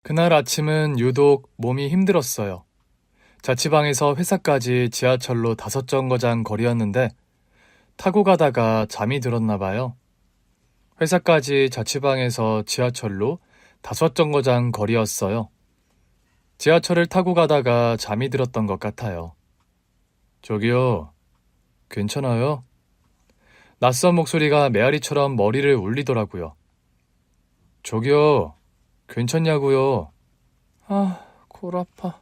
그날 아침은 유독 몸이 힘들었어요. 자취방에서 회사까지 지하철로 5정거장 거리였는데 타고 가다가 잠이 들었나 봐요. 회사까지 자취방에서 지하철로 5정거장 거리였어요. 지하철을 타고 가다가 잠이 들었던 것 같아요. 저기요, 괜찮아요? 낯선 목소리가 메아리처럼 머리를 울리더라고요. 저기요, 괜찮냐고요? 아, 골 아파.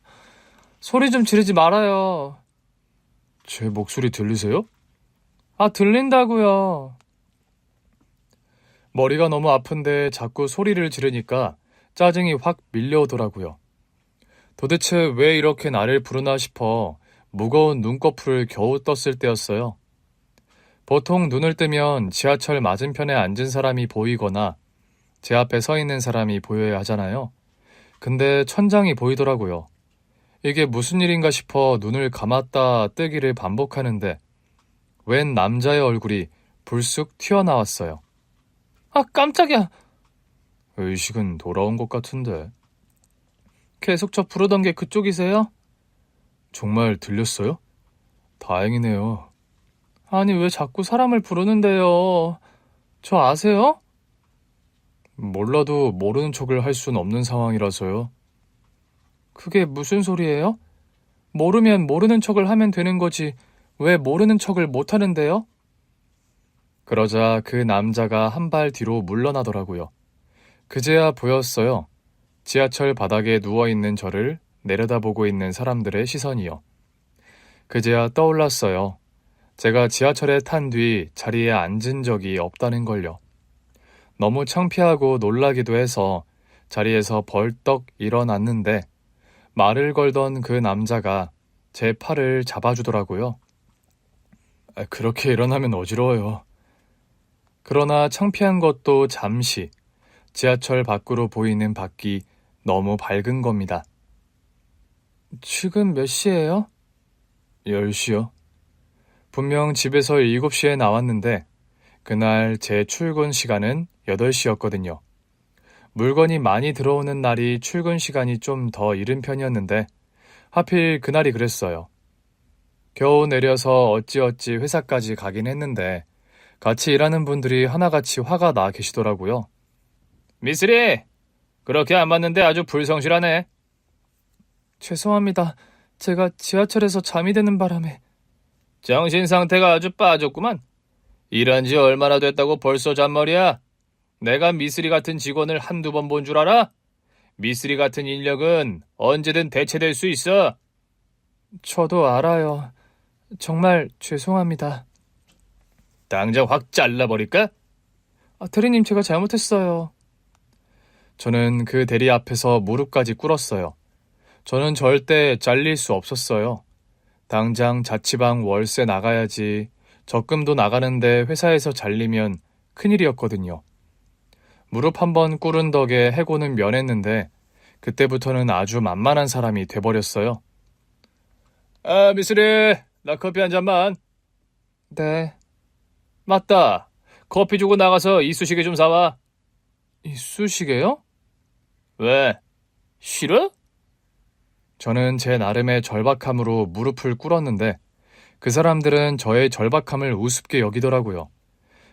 소리 좀 지르지 말아요. 제 목소리 들리세요? 아, 들린다고요. 머리가 너무 아픈데 자꾸 소리를 지르니까 짜증이 확 밀려오더라고요. 도대체 왜 이렇게 나를 부르나 싶어 무거운 눈꺼풀을 겨우 떴을 때였어요. 보통 눈을 뜨면 지하철 맞은편에 앉은 사람이 보이거나 제 앞에 서 있는 사람이 보여야 하잖아요. 근데 천장이 보이더라고요. 이게 무슨 일인가 싶어 눈을 감았다 뜨기를 반복하는데 웬 남자의 얼굴이 불쑥 튀어나왔어요. 아, 깜짝이야. 의식은 돌아온 것 같은데. 계속 저 부르던 게 그쪽이세요? 정말 들렸어요? 다행이네요. 아니, 왜 자꾸 사람을 부르는데요? 저 아세요? 몰라도 모르는 척을 할 순 없는 상황이라서요. 그게 무슨 소리예요? 모르면 모르는 척을 하면 되는 거지. 왜 모르는 척을 못 하는데요? 그러자 그 남자가 한 발 뒤로 물러나더라고요. 그제야 보였어요. 지하철 바닥에 누워있는 저를 내려다보고 있는 사람들의 시선이요. 그제야 떠올랐어요. 제가 지하철에 탄 뒤 자리에 앉은 적이 없다는 걸요. 너무 창피하고 놀라기도 해서 자리에서 벌떡 일어났는데 말을 걸던 그 남자가 제 팔을 잡아주더라고요. 그렇게 일어나면 어지러워요. 그러나 창피한 것도 잠시 지하철 밖으로 보이는 밖이 너무 밝은 겁니다. 지금 몇 시예요? 10시요. 분명 집에서 7시에 나왔는데 그날 제 출근 시간은 8시였거든요. 물건이 많이 들어오는 날이 출근 시간이 좀 더 이른 편이었는데 하필 그날이 그랬어요. 겨우 내려서 어찌어찌 회사까지 가긴 했는데 같이 일하는 분들이 하나같이 화가 나 계시더라고요. 미쓰리! 그렇게 안 맞는데 아주 불성실하네. 죄송합니다. 제가 지하철에서 잠이 드는 바람에. 정신 상태가 아주 빠졌구만. 일한 지 얼마나 됐다고 벌써 잔머리야? 내가 미쓰리 같은 직원을 한두 번 본 줄 알아? 미쓰리 같은 인력은 언제든 대체될 수 있어. 저도 알아요. 정말 죄송합니다. 당장 확 잘라버릴까? 대리님, 제가 잘못했어요. 저는 그 대리 앞에서 무릎까지 꿇었어요. 저는 절대 잘릴 수 없었어요. 당장 자취방 월세 나가야지. 적금도 나가는데 회사에서 잘리면 큰일이었거든요. 무릎 한번 꿇은 덕에 해고는 면했는데 그때부터는 아주 만만한 사람이 돼버렸어요. 아, 미쓰리, 나 커피 한 잔만. 네. 맞다. 커피 주고 나가서 이쑤시개 좀 사와. 이쑤시개요? 왜? 싫어? 저는 제 나름의 절박함으로 무릎을 꿇었는데 그 사람들은 저의 절박함을 우습게 여기더라고요.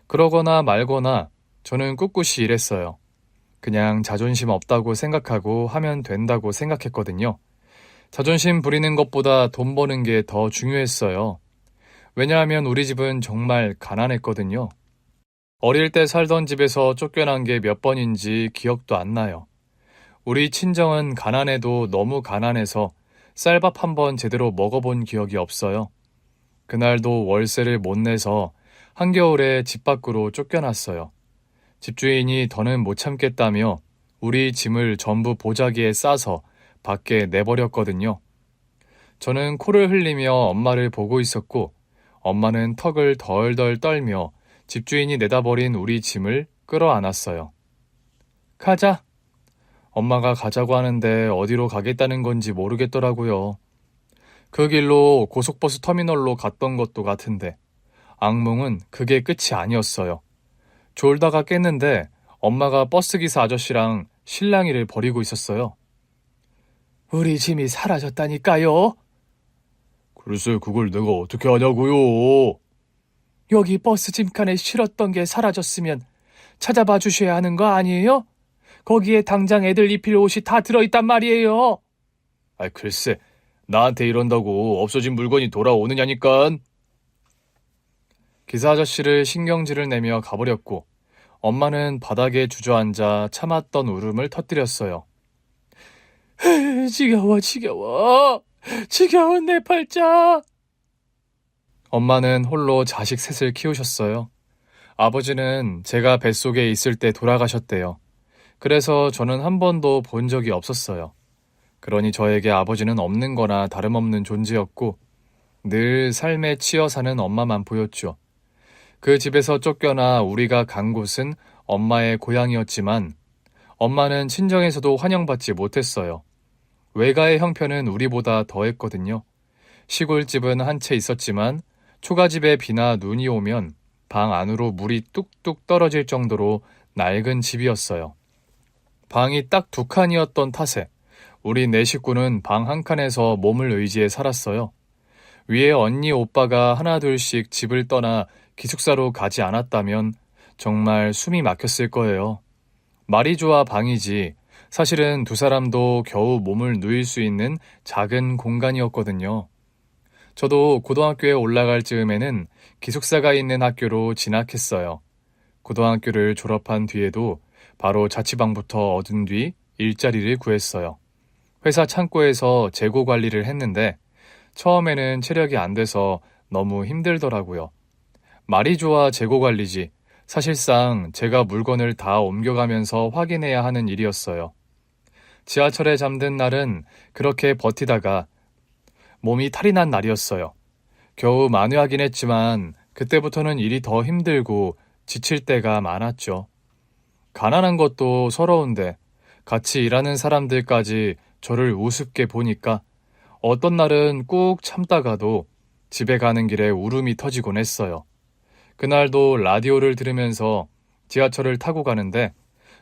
그러거나 말거나 저는 꿋꿋이 일했어요. 그냥 자존심 없다고 생각하고 하면 된다고 생각했거든요. 자존심 부리는 것보다 돈 버는 게 더 중요했어요. 왜냐하면 우리 집은 정말 가난했거든요. 어릴 때 살던 집에서 쫓겨난 게 몇 번인지 기억도 안 나요. 우리 친정은 가난해도 너무 가난해서 쌀밥 한 번 제대로 먹어본 기억이 없어요. 그날도 월세를 못 내서 한겨울에 집 밖으로 쫓겨났어요. 집주인이 더는 못 참겠다며 우리 짐을 전부 보자기에 싸서 밖에 내버렸거든요. 저는 코를 흘리며 엄마를 보고 있었고 엄마는 턱을 덜덜 떨며 집주인이 내다버린 우리 짐을 끌어안았어요. 가자. 엄마가 가자고 하는데 어디로 가겠다는 건지 모르겠더라고요. 그 길로 고속버스 터미널로 갔던 것도 같은데 악몽은 그게 끝이 아니었어요. 졸다가 깼는데 엄마가 버스기사 아저씨랑 실랑이를 벌이고 있었어요. 우리 짐이 사라졌다니까요. 글쎄 그걸 내가 어떻게 하냐고요. 여기 버스 짐칸에 실었던 게 사라졌으면 찾아봐 주셔야 하는 거 아니에요? 거기에 당장 애들 입힐 옷이 다 들어있단 말이에요. 글쎄 나한테 이런다고 없어진 물건이 돌아오느냐니깐. 기사 아저씨를 신경질을 내며 가버렸고 엄마는 바닥에 주저앉아 참았던 울음을 터뜨렸어요. 지겨워 지겨운 내 팔자. 엄마는 홀로 자식 셋을 키우셨어요. 아버지는 제가 뱃속에 있을 때 돌아가셨대요. 그래서 저는 한 번도 본 적이 없었어요. 그러니 저에게 아버지는 없는 거나 다름없는 존재였고 늘 삶에 치여 사는 엄마만 보였죠. 그 집에서 쫓겨나 우리가 간 곳은 엄마의 고향이었지만 엄마는 친정에서도 환영받지 못했어요. 외가의 형편은 우리보다 더했거든요. 시골집은 한 채 있었지만 초가집에 비나 눈이 오면 방 안으로 물이 뚝뚝 떨어질 정도로 낡은 집이었어요. 방이 딱 2칸이었던 탓에 우리 4식구는 방 한 칸에서 몸을 의지해 살았어요. 위에 언니 오빠가 하나둘씩 집을 떠나 기숙사로 가지 않았다면 정말 숨이 막혔을 거예요. 말이 좋아 방이지 사실은 두 사람도 겨우 몸을 누일 수 있는 작은 공간이었거든요. 저도 고등학교에 올라갈 즈음에는 기숙사가 있는 학교로 진학했어요. 고등학교를 졸업한 뒤에도 바로 자취방부터 얻은 뒤 일자리를 구했어요. 회사 창고에서 재고 관리를 했는데 처음에는 체력이 안 돼서 너무 힘들더라고요. 말이 좋아 재고 관리지 사실상 제가 물건을 다 옮겨가면서 확인해야 하는 일이었어요. 지하철에 잠든 날은 그렇게 버티다가 몸이 탈이 난 날이었어요. 겨우 만회하긴 했지만 그때부터는 일이 더 힘들고 지칠 때가 많았죠. 가난한 것도 서러운데 같이 일하는 사람들까지 저를 우습게 보니까 어떤 날은 꾹 참다가도 집에 가는 길에 울음이 터지곤 했어요. 그날도 라디오를 들으면서 지하철을 타고 가는데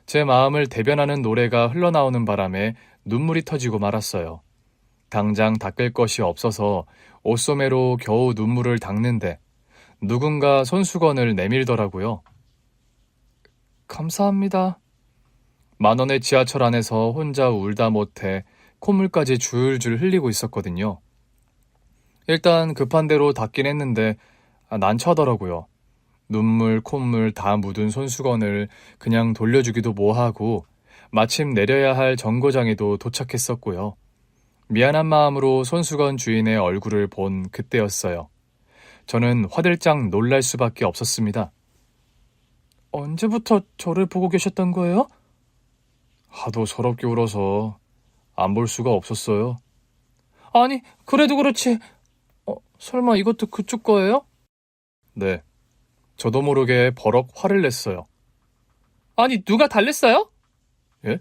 제 마음을 대변하는 노래가 흘러나오는 바람에 눈물이 터지고 말았어요. 당장 닦을 것이 없어서 옷소매로 겨우 눈물을 닦는데 누군가 손수건을 내밀더라고요. 감사합니다. 10,000원의 지하철 안에서 혼자 울다 못해 콧물까지 줄줄 흘리고 있었거든요. 일단 급한 대로 닦긴 했는데 난처하더라고요. 눈물, 콧물 다 묻은 손수건을 그냥 돌려주기도 뭐하고 마침 내려야 할 정거장에도 도착했었고요. 미안한 마음으로 손수건 주인의 얼굴을 본 그때였어요. 저는 화들짝 놀랄 수밖에 없었습니다. 언제부터 저를 보고 계셨던 거예요? 하도 서럽게 울어서 안 볼 수가 없었어요. 아니, 그래도 그렇지. 설마 이것도 그쪽 거예요? 네. 저도 모르게 버럭 화를 냈어요. 아니, 누가 달랬어요? 예?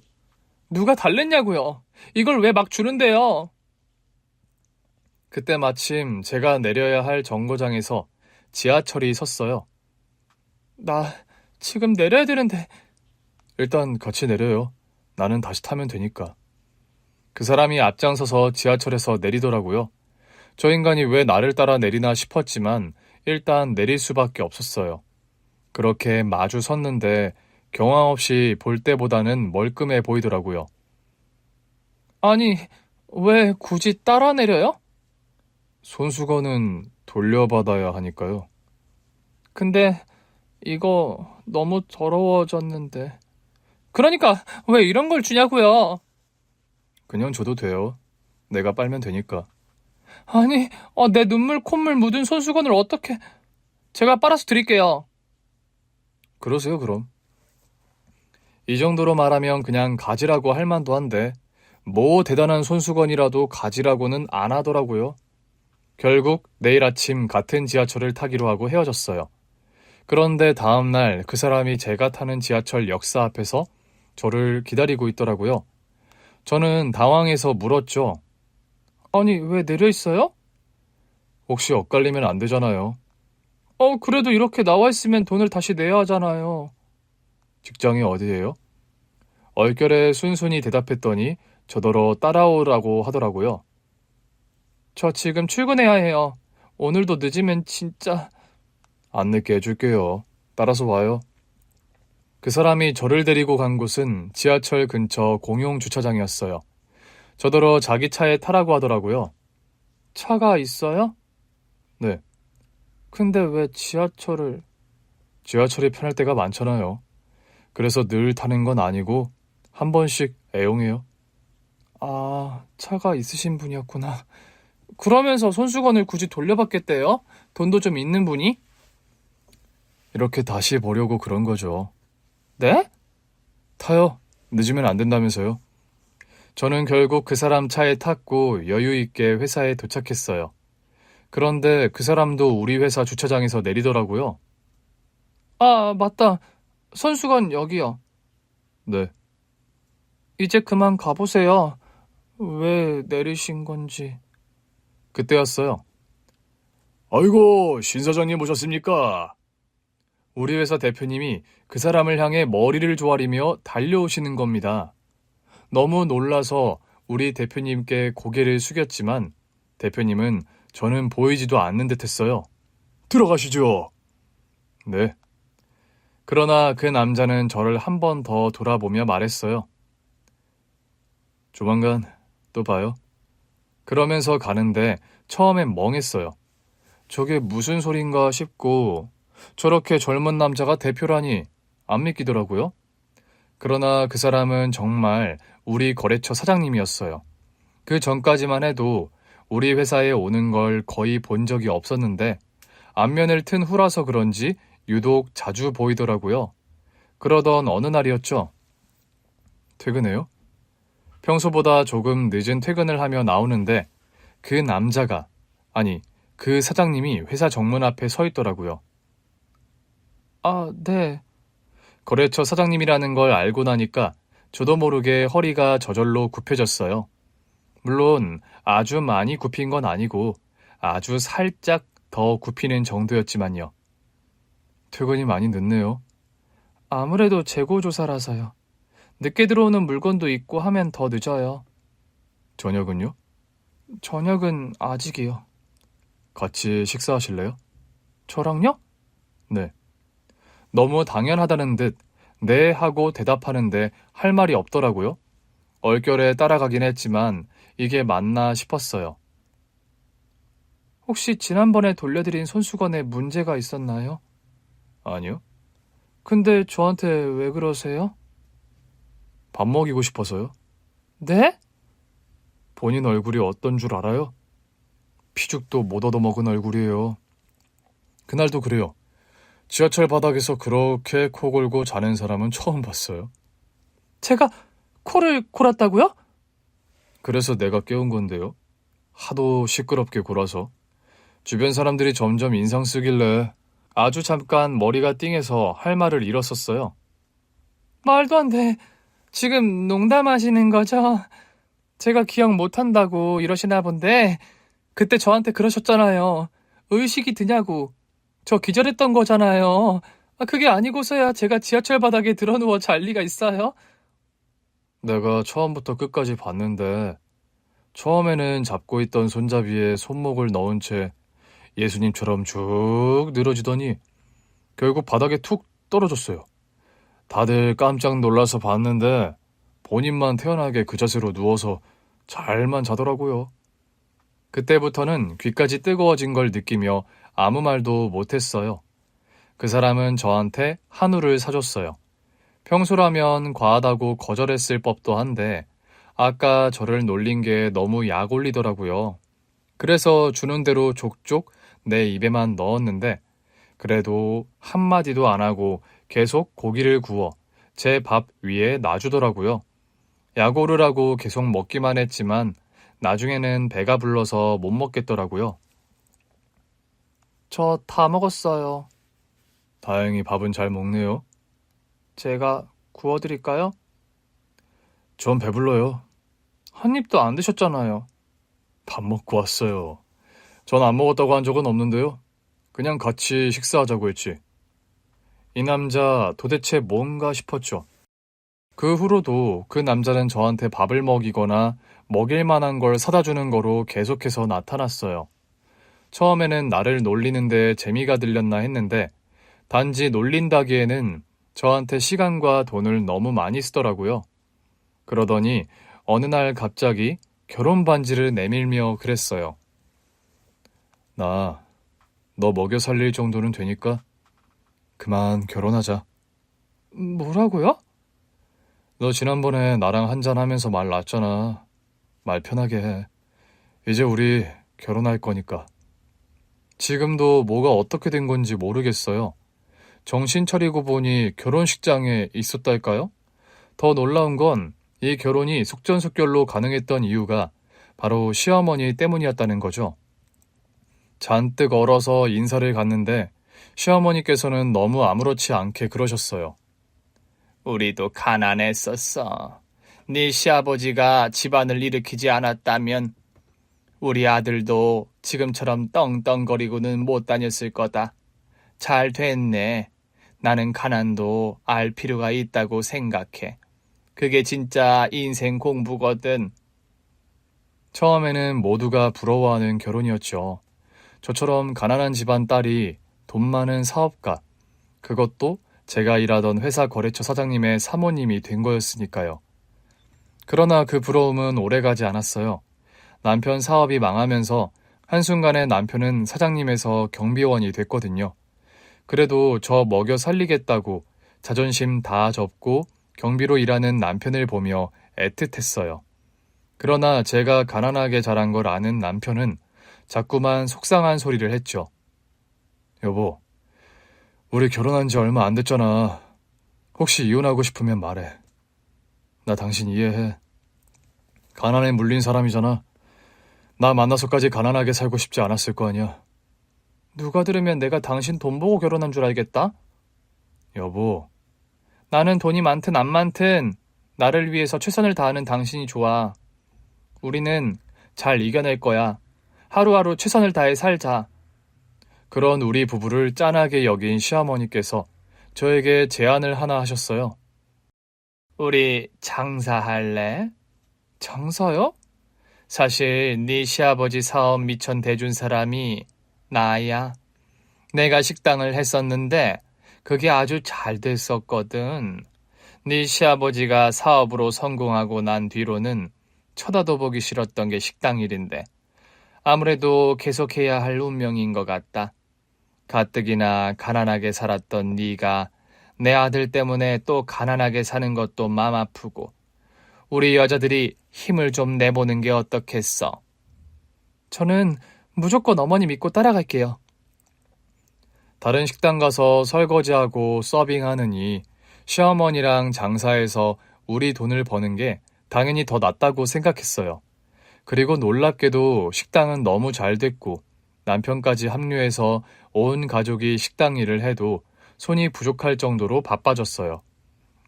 누가 달랬냐고요? 이걸 왜 막 주는데요? 그때 마침 제가 내려야 할 정거장에서 지하철이 섰어요. 나 지금 내려야 되는데. 일단 같이 내려요. 나는 다시 타면 되니까. 그 사람이 앞장서서 지하철에서 내리더라고요. 저 인간이 왜 나를 따라 내리나 싶었지만 일단 내릴 수밖에 없었어요. 그렇게 마주 섰는데 경황 없이 볼 때보다는 멀끔해 보이더라고요. 아니, 왜 굳이 따라 내려요? 손수건은 돌려받아야 하니까요. 근데 이거 너무 더러워졌는데. 그러니까 왜 이런 걸 주냐고요? 그냥 줘도 돼요. 내가 빨면 되니까. 아니, 내 눈물, 콧물 묻은 손수건을 어떻게... 제가 빨아서 드릴게요. 그러세요, 그럼. 이 정도로 말하면 그냥 가지라고 할 만도 한데 뭐 대단한 손수건이라도 가지라고는 안 하더라고요. 결국 내일 아침 같은 지하철을 타기로 하고 헤어졌어요. 그런데 다음날 그 사람이 제가 타는 지하철 역사 앞에서 저를 기다리고 있더라고요. 저는 당황해서 물었죠. 아니, 왜 내려 있어요? 혹시 엇갈리면 안 되잖아요. 그래도 이렇게 나와 있으면 돈을 다시 내야 하잖아요. 직장이 어디예요? 얼결에 순순히 대답했더니 저더러 따라오라고 하더라고요. 저 지금 출근해야 해요. 오늘도 늦으면 진짜... 안 늦게 해줄게요. 따라서 와요. 그 사람이 저를 데리고 간 곳은 지하철 근처 공용 주차장이었어요. 저더러 자기 차에 타라고 하더라고요. 차가 있어요? 네. 근데 왜 지하철이 편할 때가 많잖아요. 그래서 늘 타는 건 아니고 한 번씩 애용해요. 아, 차가 있으신 분이었구나. 그러면서 손수건을 굳이 돌려받겠대요? 돈도 좀 있는 분이? 이렇게 다시 보려고 그런 거죠. 네? 타요. 늦으면 안 된다면서요. 저는 결국 그 사람 차에 탔고 여유 있게 회사에 도착했어요. 그런데 그 사람도 우리 회사 주차장에서 내리더라고요. 아, 맞다. 손수건 여기요. 네. 이제 그만 가보세요. 왜 내리신 건지. 그때였어요. 아이고, 신 사장님 오셨습니까? 우리 회사 대표님이 그 사람을 향해 머리를 조아리며 달려오시는 겁니다. 너무 놀라서 우리 대표님께 고개를 숙였지만 대표님은 저는 보이지도 않는 듯 했어요. 들어가시죠. 네. 그러나 그 남자는 저를 한 번 더 돌아보며 말했어요. 조만간 또 봐요. 그러면서 가는데 처음엔 멍했어요. 저게 무슨 소린가 싶고 저렇게 젊은 남자가 대표라니 안 믿기더라고요. 그러나 그 사람은 정말 우리 거래처 사장님이었어요. 그 전까지만 해도 우리 회사에 오는 걸 거의 본 적이 없었는데 안면을 튼 후라서 그런지 유독 자주 보이더라고요. 그러던 어느 날이었죠. 퇴근해요? 평소보다 조금 늦은 퇴근을 하며 나오는데 그 남자가, 아니, 그 사장님이 회사 정문 앞에 서 있더라고요. 아, 네. 거래처 사장님이라는 걸 알고 나니까 저도 모르게 허리가 저절로 굽혀졌어요. 물론 아주 많이 굽힌 건 아니고 아주 살짝 더 굽히는 정도였지만요. 퇴근이 많이 늦네요. 아무래도 재고조사라서요. 늦게 들어오는 물건도 있고 하면 더 늦어요. 저녁은요? 저녁은 아직이요. 같이 식사하실래요? 저랑요? 네. 너무 당연하다는 듯 네 하고 대답하는데 할 말이 없더라고요. 얼결에 따라가긴 했지만 이게 맞나 싶었어요. 혹시 지난번에 돌려드린 손수건에 문제가 있었나요? 아니요. 근데 저한테 왜 그러세요? 밥 먹이고 싶어서요. 네? 본인 얼굴이 어떤 줄 알아요? 피죽도 못 얻어먹은 얼굴이에요. 그날도 그래요. 지하철 바닥에서 그렇게 코 골고 자는 사람은 처음 봤어요. 제가 코를 골았다고요? 그래서 내가 깨운 건데요. 하도 시끄럽게 골아서. 주변 사람들이 점점 인상 쓰길래 아주 잠깐 머리가 띵해서 할 말을 잃었었어요. 말도 안 돼. 지금 농담하시는 거죠? 제가 기억 못한다고 이러시나 본데 그때 저한테 그러셨잖아요. 의식이 드냐고. 저 기절했던 거잖아요. 그게 아니고서야 제가 지하철 바닥에 드러누워 잘 리가 있어요? 내가 처음부터 끝까지 봤는데 처음에는 잡고 있던 손잡이에 손목을 넣은 채 예수님처럼 쭉 늘어지더니 결국 바닥에 툭 떨어졌어요. 다들 깜짝 놀라서 봤는데 본인만 태연하게 그 자세로 누워서 잘만 자더라고요. 그때부터는 귀까지 뜨거워진 걸 느끼며 아무 말도 못했어요. 그 사람은 저한테 한우를 사줬어요. 평소라면 과하다고 거절했을 법도 한데 아까 저를 놀린 게 너무 약 올리더라고요. 그래서 주는 대로 족족 내 입에만 넣었는데 그래도 한마디도 안 하고 계속 고기를 구워 제 밥 위에 놔주더라고요. 약오르라고 계속 먹기만 했지만 나중에는 배가 불러서 못 먹겠더라고요. 저 다 먹었어요. 다행히 밥은 잘 먹네요. 제가 구워드릴까요? 전 배불러요. 한 입도 안 드셨잖아요. 밥 먹고 왔어요. 전 안 먹었다고 한 적은 없는데요. 그냥 같이 식사하자고 했지. 이 남자 도대체 뭔가 싶었죠. 그 후로도 그 남자는 저한테 밥을 먹이거나 먹일 만한 걸 사다 주는 거로 계속해서 나타났어요. 처음에는 나를 놀리는데 재미가 들렸나 했는데 단지 놀린다기에는 저한테 시간과 돈을 너무 많이 쓰더라고요. 그러더니 어느 날 갑자기 결혼 반지를 내밀며 그랬어요. 나 너 먹여 살릴 정도는 되니까 그만 결혼하자. 뭐라고요? 너 지난번에 나랑 한잔하면서 말 놨잖아. 말 편하게 해. 이제 우리 결혼할 거니까. 지금도 뭐가 어떻게 된 건지 모르겠어요. 정신 차리고 보니 결혼식장에 있었달까요? 더 놀라운 건 이 결혼이 속전속결로 가능했던 이유가 바로 시어머니 때문이었다는 거죠. 잔뜩 얼어서 인사를 갔는데 시어머니께서는 너무 아무렇지 않게 그러셨어요. 우리도 가난했었어. 네 시아버지가 집안을 일으키지 않았다면 우리 아들도 지금처럼 떵떵거리고는 못 다녔을 거다. 잘 됐네. 나는 가난도 알 필요가 있다고 생각해. 그게 진짜 인생 공부거든. 처음에는 모두가 부러워하는 결혼이었죠. 저처럼 가난한 집안 딸이 돈 많은 사업가, 그것도 제가 일하던 회사 거래처 사장님의 사모님이 된 거였으니까요. 그러나 그 부러움은 오래가지 않았어요. 남편 사업이 망하면서 한순간에 남편은 사장님에서 경비원이 됐거든요. 그래도 저 먹여 살리겠다고 자존심 다 접고 경비로 일하는 남편을 보며 애틋했어요. 그러나 제가 가난하게 자란 걸 아는 남편은 자꾸만 속상한 소리를 했죠. 여보, 우리 결혼한 지 얼마 안 됐잖아. 혹시 이혼하고 싶으면 말해. 나 당신 이해해. 가난에 물린 사람이잖아. 나 만나서까지 가난하게 살고 싶지 않았을 거 아니야. 누가 들으면 내가 당신 돈 보고 결혼한 줄 알겠다? 여보, 나는 돈이 많든 안 많든 나를 위해서 최선을 다하는 당신이 좋아. 우리는 잘 이겨낼 거야. 하루하루 최선을 다해 살자. 그런 우리 부부를 짠하게 여긴 시어머니께서 저에게 제안을 하나 하셨어요. 우리 장사할래? 장사요? 사실 네 시아버지 사업 미천 대준 사람이 나야. 내가 식당을 했었는데 그게 아주 잘 됐었거든. 네 시아버지가 사업으로 성공하고 난 뒤로는 쳐다도 보기 싫었던 게 식당 일인데 아무래도 계속해야 할 운명인 것 같다. 가뜩이나 가난하게 살았던 네가 내 아들 때문에 또 가난하게 사는 것도 맘 아프고 우리 여자들이 힘을 좀 내보는 게 어떻겠어? 저는 무조건 어머니 믿고 따라갈게요. 다른 식당 가서 설거지하고 서빙하느니 시어머니랑 장사해서 우리 돈을 버는 게 당연히 더 낫다고 생각했어요. 그리고 놀랍게도 식당은 너무 잘 됐고 남편까지 합류해서 온 가족이 식당 일을 해도 손이 부족할 정도로 바빠졌어요.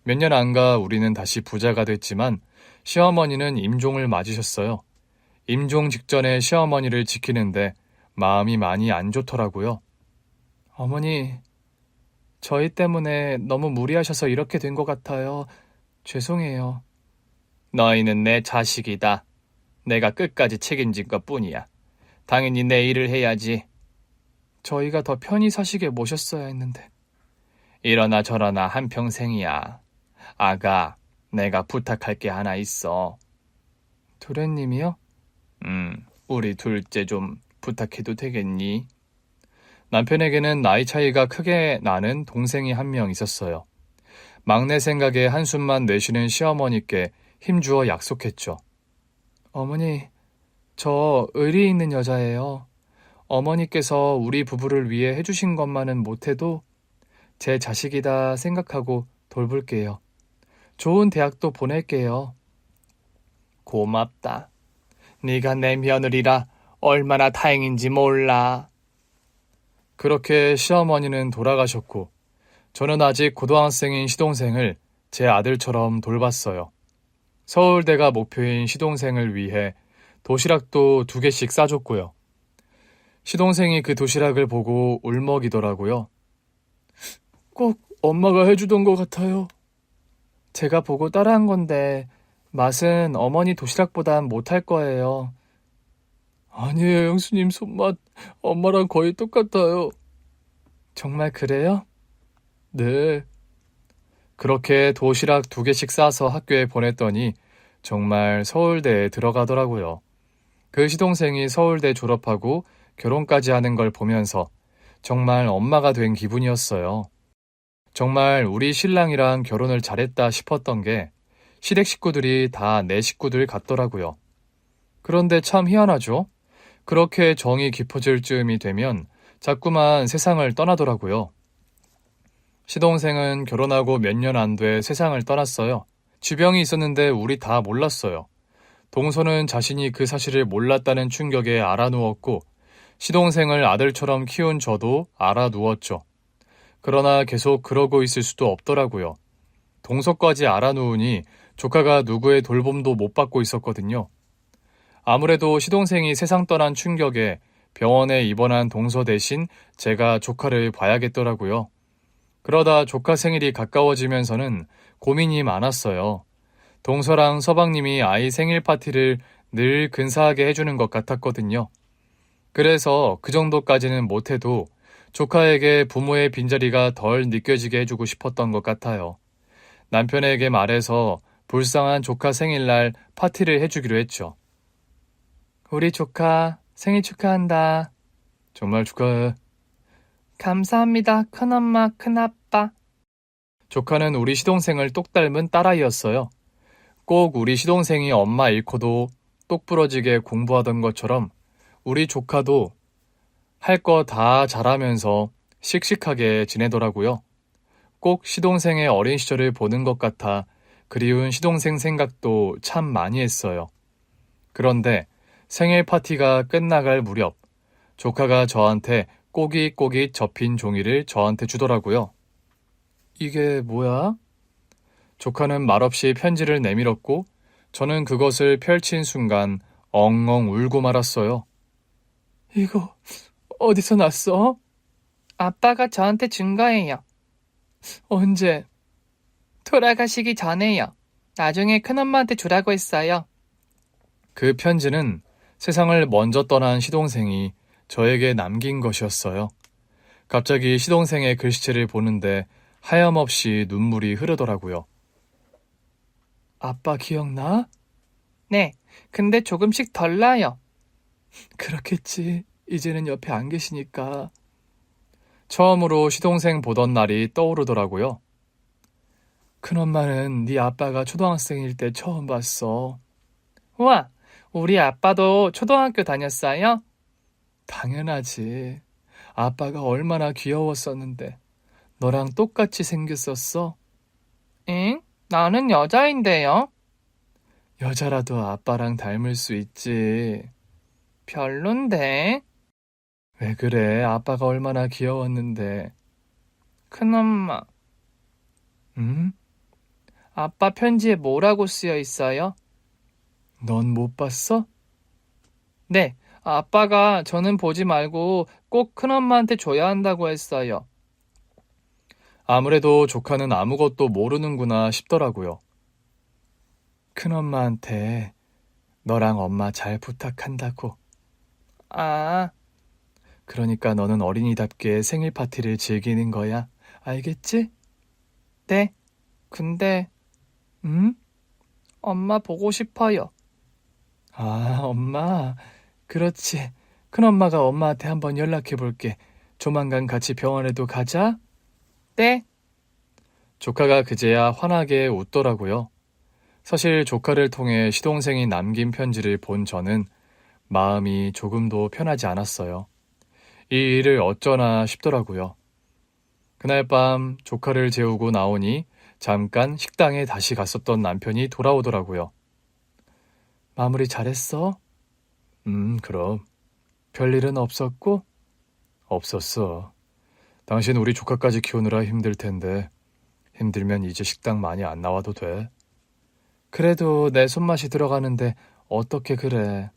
몇 년 안 가 우리는 다시 부자가 됐지만 시어머니는 임종을 맞으셨어요. 임종 직전에 시어머니를 지키는데 마음이 많이 안 좋더라고요. 어머니, 저희 때문에 너무 무리하셔서 이렇게 된 것 같아요. 죄송해요. 너희는 내 자식이다. 내가 끝까지 책임진 것뿐이야. 당연히 내 일을 해야지. 저희가 더 편히 사시게 모셨어야 했는데. 이러나 저러나 한평생이야. 아가, 내가 부탁할 게 하나 있어. 도련님이요? 우리 둘째 좀 부탁해도 되겠니? 남편에게는 나이 차이가 크게 나는 동생이 한 명 있었어요. 막내 생각에 한숨만 내쉬는 시어머니께 힘주어 약속했죠. 어머니, 저 의리 있는 여자예요. 어머니께서 우리 부부를 위해 해주신 것만은 못해도 제 자식이다 생각하고 돌볼게요. 좋은 대학도 보낼게요. 고맙다. 네가 내 며느리라 얼마나 다행인지 몰라. 그렇게 시어머니는 돌아가셨고 저는 아직 고등학생인 시동생을 제 아들처럼 돌봤어요. 서울대가 목표인 시동생을 위해 도시락도 2개씩 싸줬고요. 시동생이 그 도시락을 보고 울먹이더라고요. 꼭 엄마가 해주던 것 같아요. 제가 보고 따라한 건데 맛은 어머니 도시락보단 못할 거예요. 아니에요, 형수님 손맛 엄마랑 거의 똑같아요. 정말 그래요? 네. 그렇게 도시락 2개씩 싸서 학교에 보냈더니 정말 서울대에 들어가더라고요. 그 시동생이 서울대 졸업하고 결혼까지 하는 걸 보면서 정말 엄마가 된 기분이었어요. 정말 우리 신랑이랑 결혼을 잘했다 싶었던 게 시댁 식구들이 다 내 식구들 같더라고요. 그런데 참 희한하죠? 그렇게 정이 깊어질 즈음이 되면 자꾸만 세상을 떠나더라고요. 시동생은 결혼하고 몇 년 안 돼 세상을 떠났어요. 쥐병이 있었는데 우리 다 몰랐어요. 동서는 자신이 그 사실을 몰랐다는 충격에 알아누웠고 시동생을 아들처럼 키운 저도 알아누웠죠. 그러나 계속 그러고 있을 수도 없더라고요. 동서까지 알아누우니 조카가 누구의 돌봄도 못 받고 있었거든요. 아무래도 시동생이 세상 떠난 충격에 병원에 입원한 동서 대신 제가 조카를 봐야겠더라고요. 그러다 조카 생일이 가까워지면서는 고민이 많았어요. 동서랑 서방님이 아이 생일 파티를 늘 근사하게 해주는 것 같았거든요. 그래서 그 정도까지는 못해도 조카에게 부모의 빈자리가 덜 느껴지게 해주고 싶었던 것 같아요. 남편에게 말해서 불쌍한 조카 생일날 파티를 해주기로 했죠. 우리 조카 생일 축하한다. 정말 축하해. 감사합니다, 큰엄마, 큰아빠. 조카는 우리 시동생을 똑 닮은 딸아이였어요. 꼭 우리 시동생이 엄마 잃고도 똑부러지게 공부하던 것처럼 우리 조카도 할 거 다 잘하면서 씩씩하게 지내더라고요. 꼭 시동생의 어린 시절을 보는 것 같아 그리운 시동생 생각도 참 많이 했어요. 그런데 생일 파티가 끝나갈 무렵 조카가 저한테 꼬깃꼬깃 접힌 종이를 저한테 주더라고요. 이게 뭐야? 조카는 말없이 편지를 내밀었고 저는 그것을 펼친 순간 엉엉 울고 말았어요. 이거 어디서 났어? 아빠가 저한테 준 거예요. 언제? 돌아가시기 전에요. 나중에 큰엄마한테 주라고 했어요. 그 편지는 세상을 먼저 떠난 시동생이 저에게 남긴 것이었어요. 갑자기 시동생의 글씨체를 보는데 하염없이 눈물이 흐르더라고요. 아빠 기억나? 네, 근데 조금씩 덜 나요. 그렇겠지. 이제는 옆에 안 계시니까. 처음으로 시동생 보던 날이 떠오르더라고요. 큰엄마는 네 아빠가 초등학생일 때 처음 봤어. 우와, 우리 아빠도 초등학교 다녔어요? 당연하지. 아빠가 얼마나 귀여웠었는데. 너랑 똑같이 생겼었어. 응? 나는 여자인데요. 여자라도 아빠랑 닮을 수 있지. 별론데. 왜 그래? 아빠가 얼마나 귀여웠는데. 큰엄마. 응? 아빠 편지에 뭐라고 쓰여 있어요? 넌 못 봤어? 네, 아빠가 저는 보지 말고 꼭 큰엄마한테 줘야 한다고 했어요. 아무래도 조카는 아무것도 모르는구나 싶더라고요. 큰엄마한테 너랑 엄마 잘 부탁한다고. 아, 그러니까 너는 어린이답게 생일 파티를 즐기는 거야. 알겠지? 네, 근데 엄마 보고 싶어요. 아, 엄마. 그렇지. 큰엄마가 엄마한테 한번 연락해 볼게. 조만간 같이 병원에도 가자. 네. 조카가 그제야 환하게 웃더라고요. 사실 조카를 통해 시동생이 남긴 편지를 본 저는 마음이 조금도 편하지 않았어요. 이 일을 어쩌나 싶더라고요. 그날 밤 조카를 재우고 나오니 잠깐 식당에 다시 갔었던 남편이 돌아오더라고요. 마무리 잘했어? 그럼. 별일은 없었고? 없었어. 당신 우리 조카까지 키우느라 힘들 텐데 힘들면 이제 식당 많이 안 나와도 돼. 그래도 내 손맛이 들어가는데 어떻게 그래.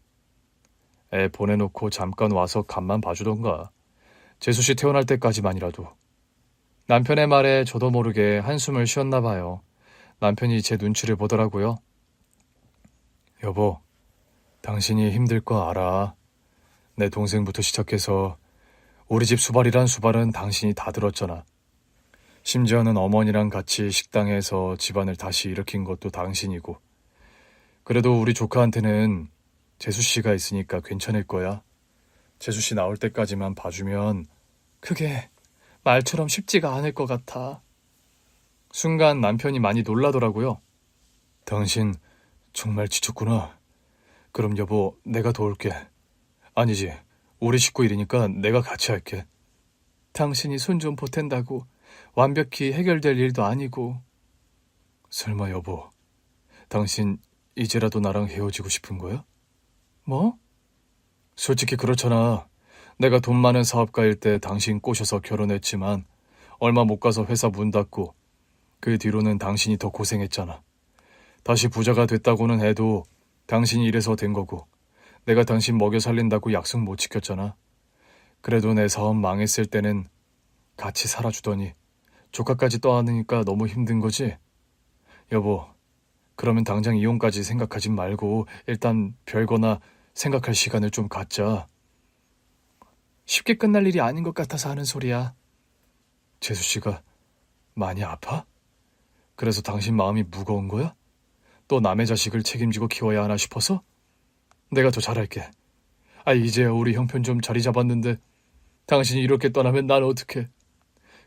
애 보내놓고 잠깐 와서 간만 봐주던가. 재수씨 태어날 때까지만이라도. 남편의 말에 저도 모르게 한숨을 쉬었나 봐요. 남편이 제 눈치를 보더라고요. 여보, 당신이 힘들 거 알아. 내 동생부터 시작해서 우리 집 수발이란 수발은 당신이 다 들었잖아. 심지어는 어머니랑 같이 식당에서 집안을 다시 일으킨 것도 당신이고. 그래도 우리 조카한테는 재수 씨가 있으니까 괜찮을 거야. 재수 씨 나올 때까지만 봐주면. 그게 말처럼 쉽지가 않을 것 같아. 순간 남편이 많이 놀라더라고요. 당신 정말 지쳤구나. 그럼 여보, 내가 도울게. 아니지, 우리 식구 일이니까 내가 같이 할게. 당신이 손 좀 보탠다고 완벽히 해결될 일도 아니고. 설마 여보, 당신 이제라도 나랑 헤어지고 싶은 거야? 뭐? 솔직히 그렇잖아. 내가 돈 많은 사업가일 때 당신 꼬셔서 결혼했지만 얼마 못 가서 회사 문 닫고 그 뒤로는 당신이 더 고생했잖아. 다시 부자가 됐다고는 해도 당신이 이래서 된 거고 내가 당신 먹여 살린다고 약속 못 지켰잖아. 그래도 내 사업 망했을 때는 같이 살아주더니 조카까지 떠안으니까 너무 힘든 거지? 여보, 그러면 당장 이혼까지 생각하지 말고 일단 별거나 생각할 시간을 좀 갖자. 쉽게 끝날 일이 아닌 것 같아서 하는 소리야. 재수 씨가 많이 아파? 그래서 당신 마음이 무거운 거야? 또 남의 자식을 책임지고 키워야 하나 싶어서? 내가 더 잘할게. 이제야 우리 형편 좀 자리 잡았는데 당신이 이렇게 떠나면 난 어떡해.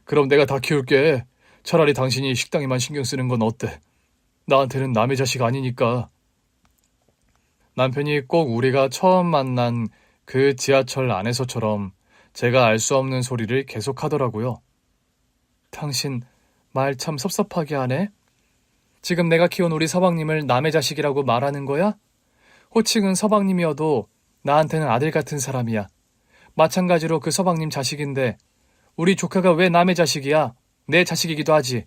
그럼 내가 다 키울게. 차라리 당신이 식당에만 신경 쓰는 건 어때? 나한테는 남의 자식 아니니까. 남편이 꼭 우리가 처음 만난 그 지하철 안에서처럼 제가 알 수 없는 소리를 계속하더라고요. 당신 말 참 섭섭하게 하네. 지금 내가 키운 우리 서방님을 남의 자식이라고 말하는 거야? 호칭은 서방님이어도 나한테는 아들 같은 사람이야. 마찬가지로 그 서방님 자식인데 우리 조카가 왜 남의 자식이야? 내 자식이기도 하지.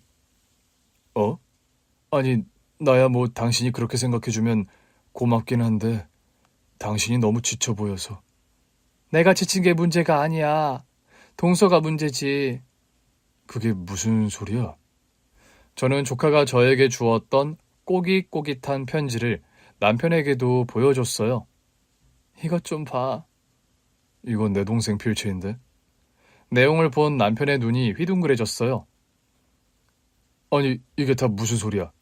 어? 아니, 나야 뭐 당신이 그렇게 생각해주면 고맙긴 한데 당신이 너무 지쳐 보여서. 내가 지친 게 문제가 아니야. 동서가 문제지. 그게 무슨 소리야? 저는 조카가 저에게 주었던 꼬깃꼬깃한 편지를 남편에게도 보여줬어요. 이것 좀 봐. 이건 내 동생 필체인데. 내용을 본 남편의 눈이 휘둥그레졌어요. 아니, 이게 다 무슨 소리야?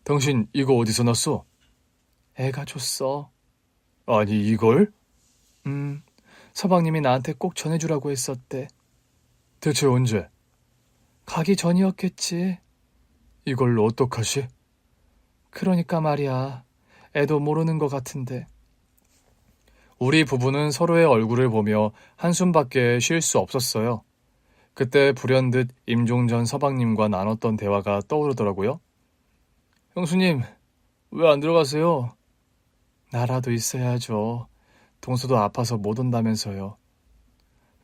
당신 이거 어디서 났어? 애가 줬어. 아니, 이걸? 서방님이 나한테 꼭 전해주라고 했었대. 대체 언제? 가기 전이었겠지. 이걸 어떡하시? 그러니까 말이야. 애도 모르는 것 같은데. 우리 부부는 서로의 얼굴을 보며 한숨밖에 쉴 수 없었어요. 그때 불현듯 임종전 서방님과 나눴던 대화가 떠오르더라고요. 형수님, 왜 안 들어가세요? 나라도 있어야죠. 동서도 아파서 못 온다면서요.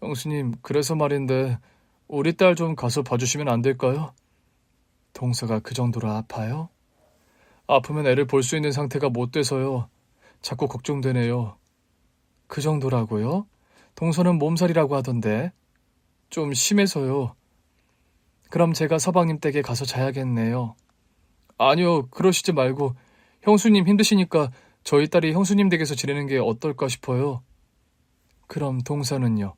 형수님, 그래서 말인데 우리 딸 좀 가서 봐주시면 안 될까요? 동서가 그 정도로 아파요? 아프면 애를 볼 수 있는 상태가 못 돼서요. 자꾸 걱정되네요. 그 정도라고요? 동서는 몸살이라고 하던데. 좀 심해서요. 그럼 제가 서방님 댁에 가서 자야겠네요. 아니요, 그러시지 말고 형수님 힘드시니까 저희 딸이 형수님 댁에서 지내는 게 어떨까 싶어요. 그럼 동서는요?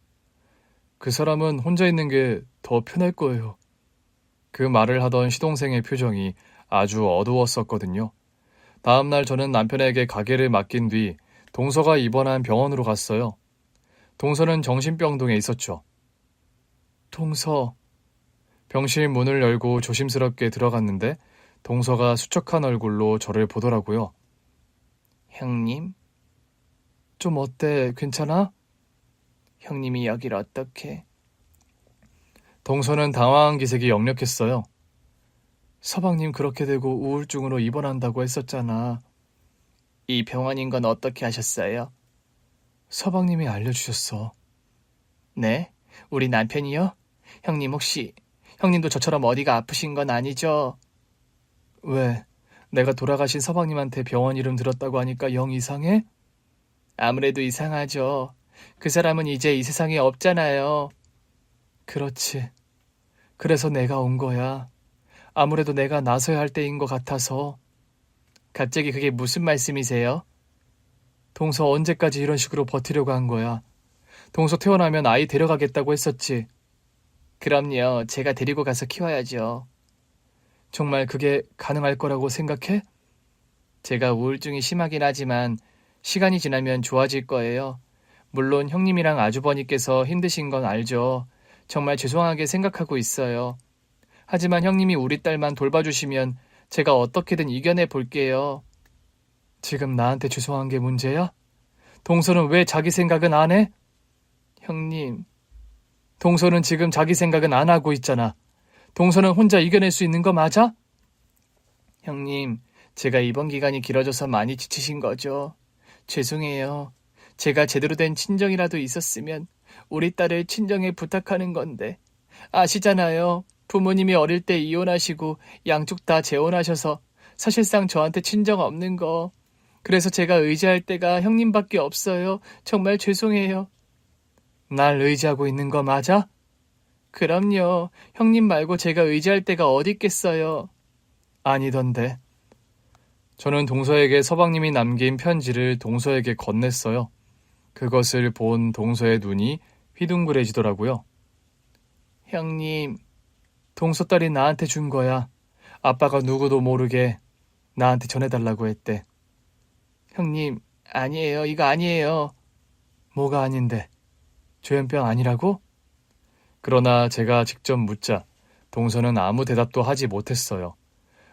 그 사람은 혼자 있는 게 더 편할 거예요. 그 말을 하던 시동생의 표정이 아주 어두웠었거든요. 다음날 저는 남편에게 가게를 맡긴 뒤 동서가 입원한 병원으로 갔어요. 동서는 정신병동에 있었죠. 동서. 병실 문을 열고 조심스럽게 들어갔는데 동서가 수척한 얼굴로 저를 보더라고요. 형님? 좀 어때? 괜찮아? 형님이 여길 어떻게? 동서는 당황한 기색이 역력했어요. 서방님 그렇게 되고 우울증으로 입원한다고 했었잖아. 이 병원인 건 어떻게 하셨어요? 서방님이 알려주셨어. 네? 우리 남편이요? 형님 혹시 형님도 저처럼 어디가 아프신 건 아니죠? 왜? 내가 돌아가신 서방님한테 병원 이름 들었다고 하니까 영 이상해? 아무래도 이상하죠. 그 사람은 이제 이 세상에 없잖아요. 그렇지. 그래서 내가 온 거야. 아무래도 내가 나서야 할 때인 것 같아서. 갑자기 그게 무슨 말씀이세요? 동서 언제까지 이런 식으로 버티려고 한 거야? 동서 태어나면 아이 데려가겠다고 했었지. 그럼요. 제가 데리고 가서 키워야죠. 정말 그게 가능할 거라고 생각해? 제가 우울증이 심하긴 하지만 시간이 지나면 좋아질 거예요. 물론 형님이랑 아주버니께서 힘드신 건 알죠. 정말 죄송하게 생각하고 있어요. 하지만 형님이 우리 딸만 돌봐주시면 제가 어떻게든 이겨내 볼게요. 지금 나한테 죄송한 게 문제야? 동서는 왜 자기 생각은 안 해? 형님, 동서는 지금 자기 생각은 안 하고 있잖아. 동서는 혼자 이겨낼 수 있는 거 맞아? 형님, 제가 입원 기간이 길어져서 많이 지치신 거죠. 죄송해요. 제가 제대로 된 친정이라도 있었으면 우리 딸을 친정에 부탁하는 건데. 아시잖아요. 부모님이 어릴 때 이혼하시고 양쪽 다 재혼하셔서 사실상 저한테 친정 없는 거. 그래서 제가 의지할 때가 형님밖에 없어요. 정말 죄송해요. 날 의지하고 있는 거 맞아? 그럼요. 형님 말고 제가 의지할 데가 어디 있겠어요. 아니던데. 저는 동서에게 서방님이 남긴 편지를 동서에게 건넸어요. 그것을 본 동서의 눈이 휘둥그레지더라고요. 형님, 동서 딸이 나한테 준 거야. 아빠가 누구도 모르게 나한테 전해달라고 했대. 형님, 아니에요. 이거 아니에요. 뭐가 아닌데? 조현병 아니라고? 그러나 제가 직접 묻자 동서는 아무 대답도 하지 못했어요.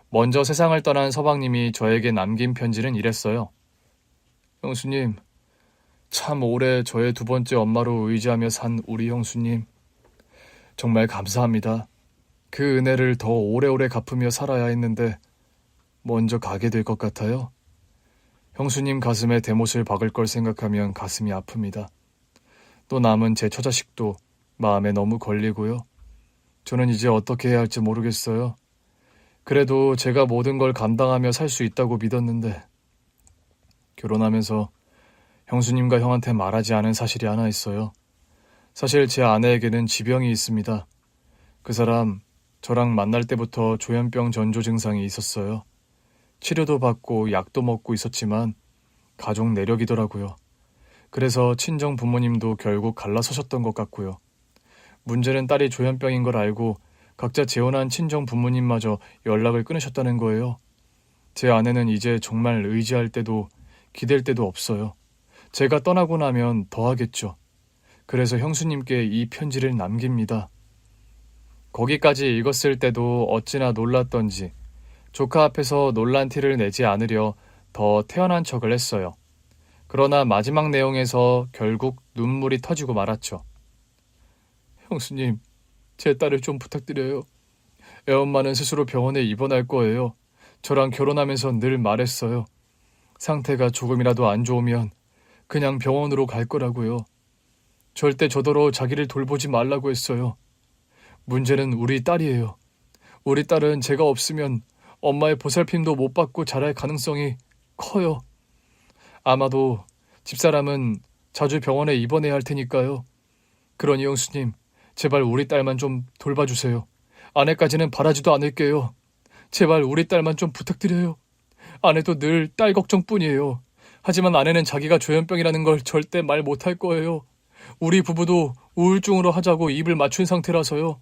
먼저 세상을 떠난 서방님이 저에게 남긴 편지는 이랬어요. 형수님, 참 오래 저의 두 번째 엄마로 의지하며 산 우리 형수님. 정말 감사합니다. 그 은혜를 더 오래오래 갚으며 살아야 했는데 먼저 가게 될 것 같아요. 형수님 가슴에 대못을 박을 걸 생각하면 가슴이 아픕니다. 또 남은 제 처자식도 마음에 너무 걸리고요. 저는 이제 어떻게 해야 할지 모르겠어요. 그래도 제가 모든 걸 감당하며 살 수 있다고 믿었는데 결혼하면서 형수님과 형한테 말하지 않은 사실이 하나 있어요. 사실 제 아내에게는 지병이 있습니다. 그 사람 저랑 만날 때부터 조현병 전조 증상이 있었어요. 치료도 받고 약도 먹고 있었지만 가족 내력이더라고요. 그래서 친정 부모님도 결국 갈라서셨던 것 같고요. 문제는 딸이 조현병인 걸 알고 각자 재혼한 친정 부모님마저 연락을 끊으셨다는 거예요. 제 아내는 이제 정말 의지할 때도 기댈 때도 없어요. 제가 떠나고 나면 더 하겠죠. 그래서 형수님께 이 편지를 남깁니다. 거기까지 읽었을 때도 어찌나 놀랐던지 조카 앞에서 놀란 티를 내지 않으려 더 태연한 척을 했어요. 그러나 마지막 내용에서 결국 눈물이 터지고 말았죠. 형수님, 제 딸을 좀 부탁드려요. 애엄마는 스스로 병원에 입원할 거예요. 저랑 결혼하면서 늘 말했어요. 상태가 조금이라도 안 좋으면 그냥 병원으로 갈 거라고요. 절대 저더러 자기를 돌보지 말라고 했어요. 문제는 우리 딸이에요. 우리 딸은 제가 없으면 엄마의 보살핌도 못 받고 자랄 가능성이 커요. 아마도 집사람은 자주 병원에 입원해야 할 테니까요. 그러니 형수님, 제발 우리 딸만 좀 돌봐주세요. 아내까지는 바라지도 않을게요. 제발 우리 딸만 좀 부탁드려요. 아내도 늘 딸 걱정뿐이에요. 하지만 아내는 자기가 조현병이라는 걸 절대 말 못할 거예요. 우리 부부도 우울증으로 하자고 입을 맞춘 상태라서요.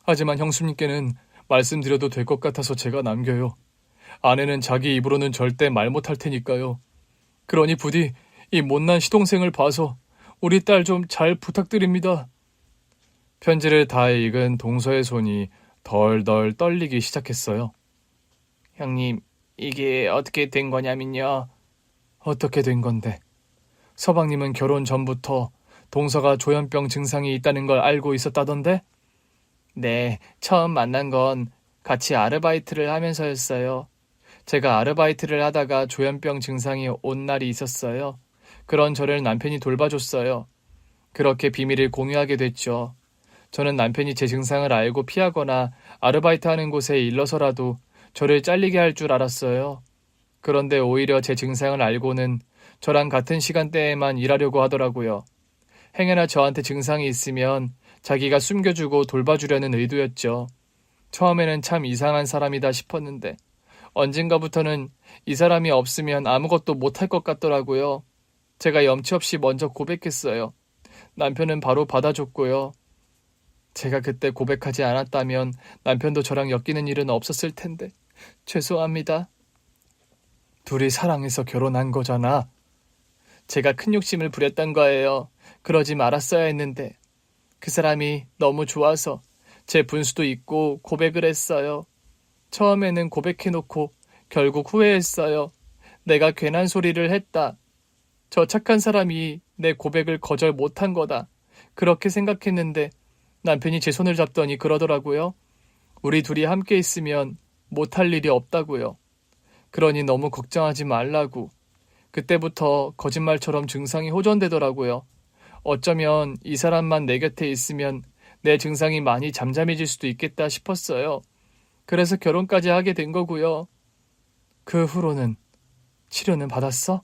하지만 형수님께는 말씀드려도 될 것 같아서 제가 남겨요. 아내는 자기 입으로는 절대 말 못할 테니까요. 그러니 부디 이 못난 시동생을 봐서 우리 딸 좀 잘 부탁드립니다. 편지를 다 읽은 동서의 손이 덜덜 떨리기 시작했어요. 형님, 이게 어떻게 된 거냐면요. 어떻게 된 건데? 서방님은 결혼 전부터 동서가 조현병 증상이 있다는 걸 알고 있었다던데? 네, 처음 만난 건 같이 아르바이트를 하면서였어요. 제가 아르바이트를 하다가 조현병 증상이 온 날이 있었어요. 그런 저를 남편이 돌봐줬어요. 그렇게 비밀을 공유하게 됐죠. 저는 남편이 제 증상을 알고 피하거나 아르바이트하는 곳에 일러서라도 저를 잘리게 할 줄 알았어요. 그런데 오히려 제 증상을 알고는 저랑 같은 시간대에만 일하려고 하더라고요. 행여나 저한테 증상이 있으면 자기가 숨겨주고 돌봐주려는 의도였죠. 처음에는 참 이상한 사람이다 싶었는데 언젠가부터는 이 사람이 없으면 아무것도 못할 것 같더라고요. 제가 염치 없이 먼저 고백했어요. 남편은 바로 받아줬고요. 제가 그때 고백하지 않았다면 남편도 저랑 엮이는 일은 없었을 텐데 죄송합니다. 둘이 사랑해서 결혼한 거잖아. 제가 큰 욕심을 부렸던 거예요. 그러지 말았어야 했는데 그 사람이 너무 좋아서 제 분수도 있고 고백을 했어요. 처음에는 고백해놓고 결국 후회했어요. 내가 괜한 소리를 했다. 저 착한 사람이 내 고백을 거절 못한 거다. 그렇게 생각했는데 남편이 제 손을 잡더니 그러더라고요. 우리 둘이 함께 있으면 못할 일이 없다고요. 그러니 너무 걱정하지 말라고. 그때부터 거짓말처럼 증상이 호전되더라고요. 어쩌면 이 사람만 내 곁에 있으면 내 증상이 많이 잠잠해질 수도 있겠다 싶었어요. 그래서 결혼까지 하게 된 거고요. 그 후로는 치료는 받았어?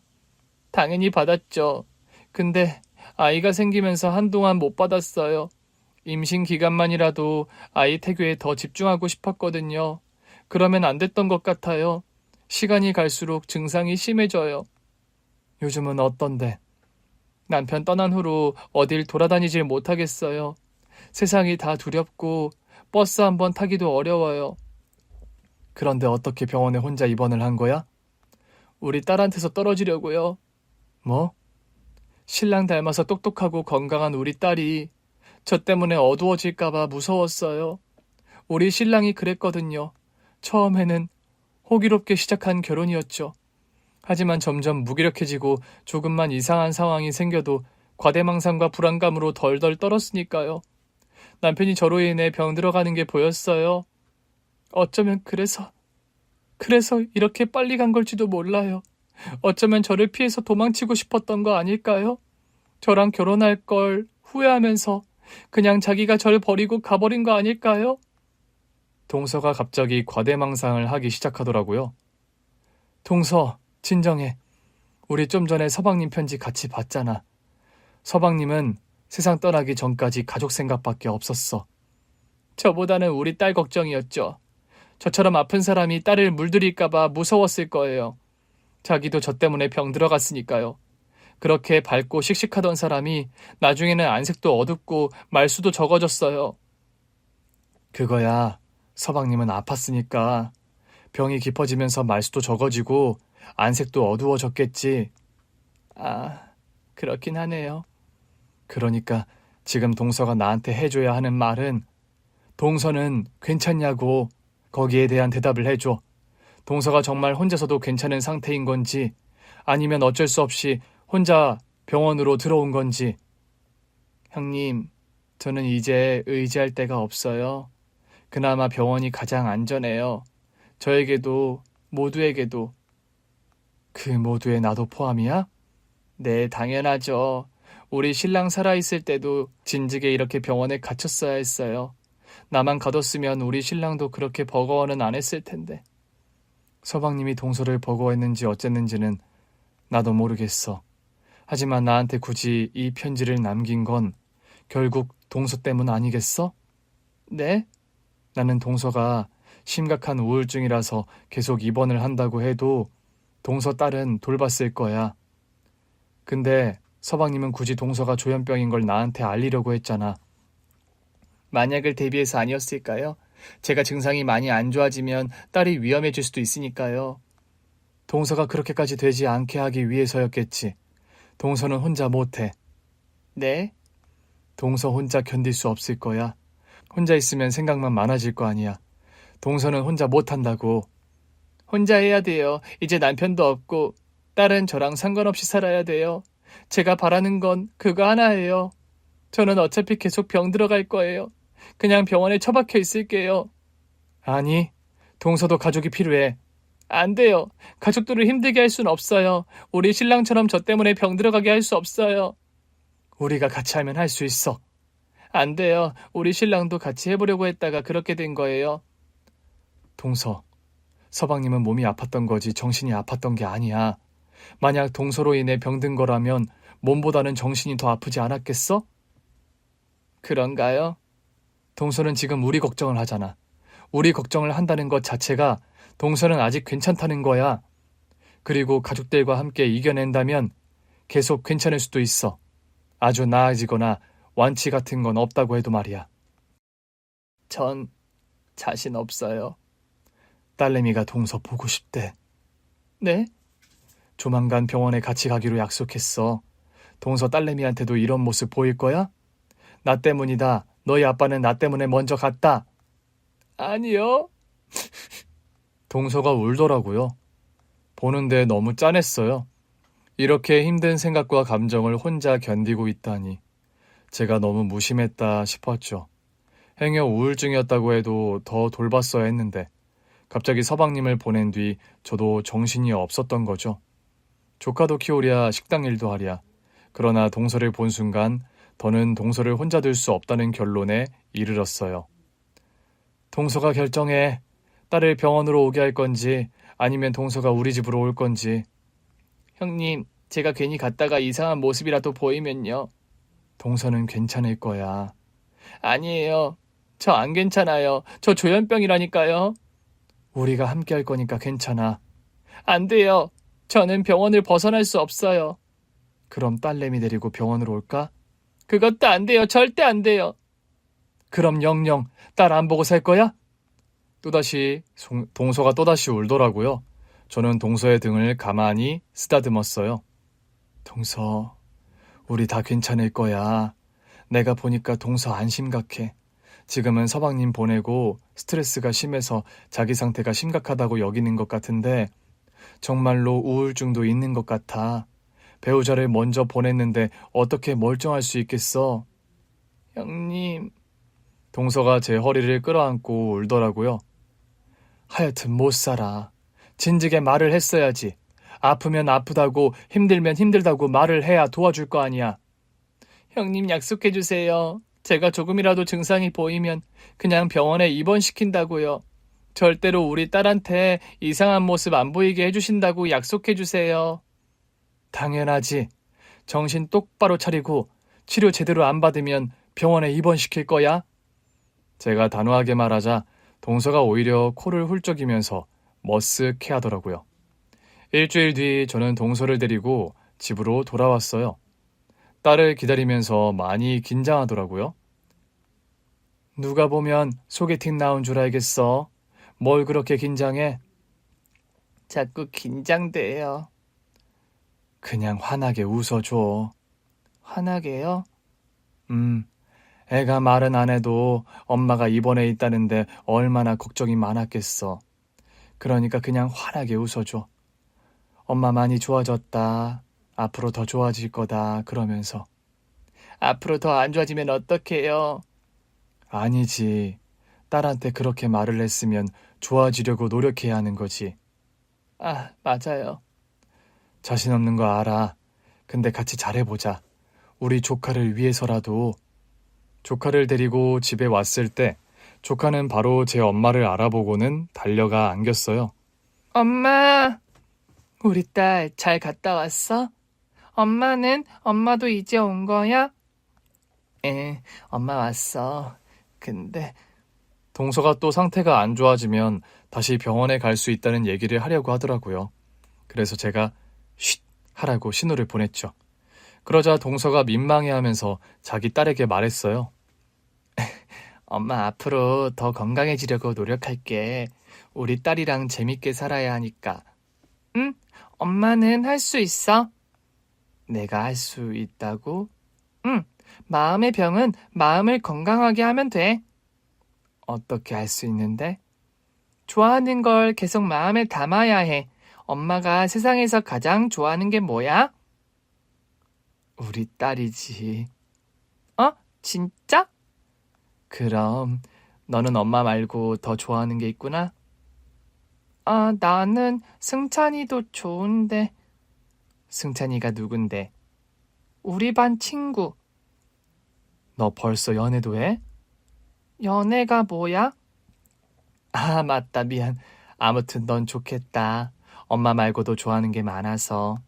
당연히 받았죠. 근데 아이가 생기면서 한동안 못 받았어요. 임신 기간만이라도 아이 태교에 더 집중하고 싶었거든요. 그러면 안 됐던 것 같아요. 시간이 갈수록 증상이 심해져요. 요즘은 어떤데? 남편 떠난 후로 어딜 돌아다니질 못하겠어요. 세상이 다 두렵고 버스 한번 타기도 어려워요. 그런데 어떻게 병원에 혼자 입원을 한 거야? 우리 딸한테서 떨어지려고요. 뭐? 신랑 닮아서 똑똑하고 건강한 우리 딸이 저 때문에 어두워질까봐 무서웠어요. 우리 신랑이 그랬거든요. 처음에는 호기롭게 시작한 결혼이었죠. 하지만 점점 무기력해지고 조금만 이상한 상황이 생겨도 과대망상과 불안감으로 덜덜 떨었으니까요. 남편이 저로 인해 병들어가는 게 보였어요. 어쩌면 그래서 이렇게 빨리 간 걸지도 몰라요. 어쩌면 저를 피해서 도망치고 싶었던 거 아닐까요? 저랑 결혼할 걸 후회하면서 그냥 자기가 저를 버리고 가버린 거 아닐까요? 동서가 갑자기 과대망상을 하기 시작하더라고요. 동서, 진정해. 우리 좀 전에 서방님 편지 같이 봤잖아. 서방님은 세상 떠나기 전까지 가족 생각밖에 없었어. 저보다는 우리 딸 걱정이었죠. 저처럼 아픈 사람이 딸을 물들일까봐 무서웠을 거예요. 자기도 저 때문에 병 들어갔으니까요. 그렇게 밝고 씩씩하던 사람이 나중에는 안색도 어둡고 말수도 적어졌어요. 그거야, 서방님은 아팠으니까 병이 깊어지면서 말수도 적어지고 안색도 어두워졌겠지. 아, 그렇긴 하네요. 그러니까 지금 동서가 나한테 해줘야 하는 말은 동서는 괜찮냐고 거기에 대한 대답을 해줘. 동서가 정말 혼자서도 괜찮은 상태인 건지 아니면 어쩔 수 없이 혼자 병원으로 들어온 건지. 형님, 저는 이제 의지할 데가 없어요. 그나마 병원이 가장 안전해요. 저에게도 모두에게도. 그 모두에 나도 포함이야? 네, 당연하죠. 우리 신랑 살아있을 때도 진즉에 이렇게 병원에 갇혔어야 했어요. 나만 가뒀으면 우리 신랑도 그렇게 버거워는 안 했을 텐데. 서방님이 동서를 버거워했는지 어쨌는지는 나도 모르겠어. 하지만 나한테 굳이 이 편지를 남긴 건 결국 동서 때문 아니겠어? 네? 나는 동서가 심각한 우울증이라서 계속 입원을 한다고 해도 동서 딸은 돌봤을 거야. 근데 서방님은 굳이 동서가 조현병인 걸 나한테 알리려고 했잖아. 만약을 대비해서 아니었을까요? 제가 증상이 많이 안 좋아지면 딸이 위험해질 수도 있으니까요. 동서가 그렇게까지 되지 않게 하기 위해서였겠지. 동서는 혼자 못해. 네? 동서 혼자 견딜 수 없을 거야. 혼자 있으면 생각만 많아질 거 아니야. 동서는 혼자 못한다고. 혼자 해야 돼요. 이제 남편도 없고 딸은 저랑 상관없이 살아야 돼요. 제가 바라는 건 그거 하나예요. 저는 어차피 계속 병 들어갈 거예요. 그냥 병원에 처박혀 있을게요. 아니, 동서도 가족이 필요해. 안 돼요. 가족들을 힘들게 할 순 없어요. 우리 신랑처럼 저 때문에 병 들어가게 할 수 없어요. 우리가 같이 하면 할 수 있어. 안 돼요. 우리 신랑도 같이 해보려고 했다가 그렇게 된 거예요. 동서, 서방님은 몸이 아팠던 거지 정신이 아팠던 게 아니야. 만약 동서로 인해 병든 거라면 몸보다는 정신이 더 아프지 않았겠어? 그런가요? 동서는 지금 우리 걱정을 하잖아. 우리 걱정을 한다는 것 자체가 동서는 아직 괜찮다는 거야. 그리고 가족들과 함께 이겨낸다면 계속 괜찮을 수도 있어. 아주 나아지거나 완치 같은 건 없다고 해도 말이야. 전 자신 없어요. 딸내미가 동서 보고 싶대. 네? 조만간 병원에 같이 가기로 약속했어. 동서 딸내미한테도 이런 모습 보일 거야? 나 때문이다. 너희 아빠는 나 때문에 먼저 갔다. 아니요. 동서가 울더라고요. 보는데 너무 짠했어요. 이렇게 힘든 생각과 감정을 혼자 견디고 있다니. 제가 너무 무심했다 싶었죠. 행여 우울증이었다고 해도 더 돌봤어야 했는데 갑자기 서방님을 보낸 뒤 저도 정신이 없었던 거죠. 조카도 키우랴 식당 일도 하랴. 그러나 동서를 본 순간 더는 동서를 혼자 둘 수 없다는 결론에 이르렀어요. 동서가 결정해. 딸을 병원으로 오게 할 건지 아니면 동서가 우리 집으로 올 건지. 형님, 제가 괜히 갔다가 이상한 모습이라도 보이면요. 동서는 괜찮을 거야. 아니에요. 저 안 괜찮아요. 저 조현병이라니까요. 우리가 함께 할 거니까 괜찮아. 안 돼요. 저는 병원을 벗어날 수 없어요. 그럼 딸내미 데리고 병원으로 올까? 그것도 안 돼요. 절대 안 돼요. 그럼 영영 딸 안 보고 살 거야? 동서가 또다시 울더라고요. 저는 동서의 등을 가만히 쓰다듬었어요. 동서, 우리 다 괜찮을 거야. 내가 보니까 동서 안 심각해. 지금은 서방님 보내고 스트레스가 심해서 자기 상태가 심각하다고 여기는 것 같은데 정말로 우울증도 있는 것 같아. 배우자를 먼저 보냈는데 어떻게 멀쩡할 수 있겠어? 형님. 동서가 제 허리를 끌어안고 울더라고요. 하여튼 못 살아. 진즉에 말을 했어야지. 아프면 아프다고 힘들면 힘들다고 말을 해야 도와줄 거 아니야. 형님 약속해 주세요. 제가 조금이라도 증상이 보이면 그냥 병원에 입원시킨다고요. 절대로 우리 딸한테 이상한 모습 안 보이게 해주신다고 약속해 주세요. 당연하지. 정신 똑바로 차리고 치료 제대로 안 받으면 병원에 입원시킬 거야. 제가 단호하게 말하자 동서가 오히려 코를 훌쩍이면서 머쓱해하더라고요. 일주일 뒤 저는 동서를 데리고 집으로 돌아왔어요. 딸을 기다리면서 많이 긴장하더라고요. 누가 보면 소개팅 나온 줄 알겠어. 뭘 그렇게 긴장해? 자꾸 긴장돼요. 그냥 환하게 웃어줘. 환하게요? 애가 말은 안 해도 엄마가 입원해 있다는데 얼마나 걱정이 많았겠어. 그러니까 그냥 환하게 웃어줘. 엄마 많이 좋아졌다. 앞으로 더 좋아질 거다. 그러면서. 앞으로 더 안 좋아지면 어떡해요? 아니지. 딸한테 그렇게 말을 했으면 좋아지려고 노력해야 하는 거지. 아, 맞아요. 자신 없는 거 알아. 근데 같이 잘해보자. 우리 조카를 위해서라도. 조카를 데리고 집에 왔을 때 조카는 바로 제 엄마를 알아보고는 달려가 안겼어요. 엄마! 우리 딸 잘 갔다 왔어? 엄마도 이제 온 거야? 엄마 왔어. 근데 동서가 또 상태가 안 좋아지면 다시 병원에 갈 수 있다는 얘기를 하려고 하더라고요. 그래서 제가 쉿 하라고 신호를 보냈죠. 그러자 동서가 민망해하면서 자기 딸에게 말했어요. 엄마 앞으로 더 건강해지려고 노력할게. 우리 딸이랑 재밌게 살아야 하니까. 응? 엄마는 할 수 있어? 내가 할 수 있다고? 응. 마음의 병은 마음을 건강하게 하면 돼. 어떻게 할 수 있는데? 좋아하는 걸 계속 마음에 담아야 해. 엄마가 세상에서 가장 좋아하는 게 뭐야? 우리 딸이지. 어? 진짜? 그럼 너는 엄마 말고 더 좋아하는 게 있구나? 아, 나는 승찬이도 좋은데. 승찬이가 누군데? 우리 반 친구. 너 벌써 연애도 해? 연애가 뭐야? 아, 맞다. 미안. 아무튼 넌 좋겠다. 엄마 말고도 좋아하는 게 많아서.